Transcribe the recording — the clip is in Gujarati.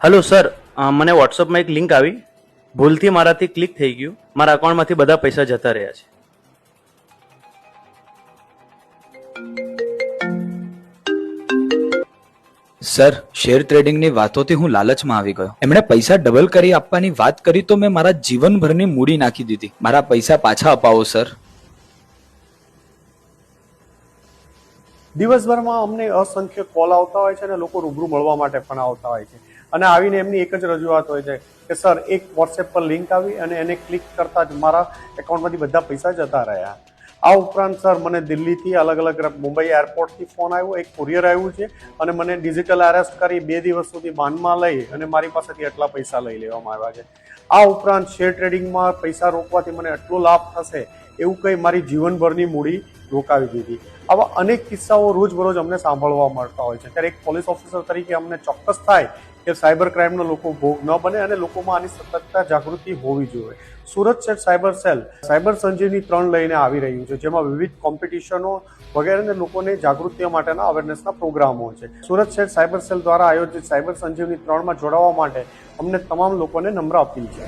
हेलो सर, મને વોટ્સઅપમાં એક લિંક આવી, ભૂલથી મારાથી ક્લિક થઈ ગયું, મારા અકાઉન્ટમાંથી બધા પૈસા જતા રહ્યા છે. સર, શેર ટ્રેડિંગની વાતોથી હું લાલચમાં આવી ગયો. એમણે પૈસા ડબલ કરી આપવાની વાત કરી તો મેં મારા જીવનભરની મૂડી નાખી દીધી. મારા પૈસા પાછા અપાવો સર. દિવસભરમાં અમને અસંખ્ય કોલ આવતા હોય છે અને લોકો રૂબરૂ મળવા માટે પણ આવતા હોય છે અને આવીને એમની એક જ રજૂઆત હોય છે કે સર, એક વોટ્સએપ પર લિંક આવી અને એને ક્લિક કરતા જ મારા એકાઉન્ટમાંથી બધા પૈસા જતા રહ્યા. આ ઉપરાંત સર, મને દિલ્હીથી અલગ અલગ મુંબઈ એરપોર્ટથી ફોન આવ્યો, એક કુરિયર આવ્યું છે અને મને ડિજિટલ અરેસ્ટ કરી 2 દિવસ સુધી બાનમાં લઈ અને મારી પાસેથી એટલા પૈસા લઈ લેવામાં આવ્યા છે. આ ઉપરાંત શેર ટ્રેડિંગમાં પૈસા રોકવાથી મને એટલો લાભ થશે એવું કંઈ મારી જીવનભરની મૂડી રોકાવી દીધી. આવા અનેક કિસ્સાઓ રોજબરોજ અમને સાંભળવા મળતા હોય છે. ત્યારે એક પોલીસ ઓફિસર તરીકે અમને ચોક્કસ થાય કે સાયબર ક્રાઇમનો લોકો ભોગ ન બને અને લોકોમાં આની સતર્કતા જાગૃતિ હોવી જોઈએ. સુરત શહેર સાયબર સેલ સાયબર સંજીવની 3 લઈને આવી રહ્યું છે, જેમાં વિવિધ કોમ્પિટિશનો વગેરે લોકોને જાગૃતિ માટેના અવેરનેસના પ્રોગ્રામો છે. સુરત શહેર સાયબર સેલ દ્વારા આયોજિત સાયબર સંજીવની 3માં જોડાવા માટે અમને તમામ લોકોને નમ્ર અપીલ છે.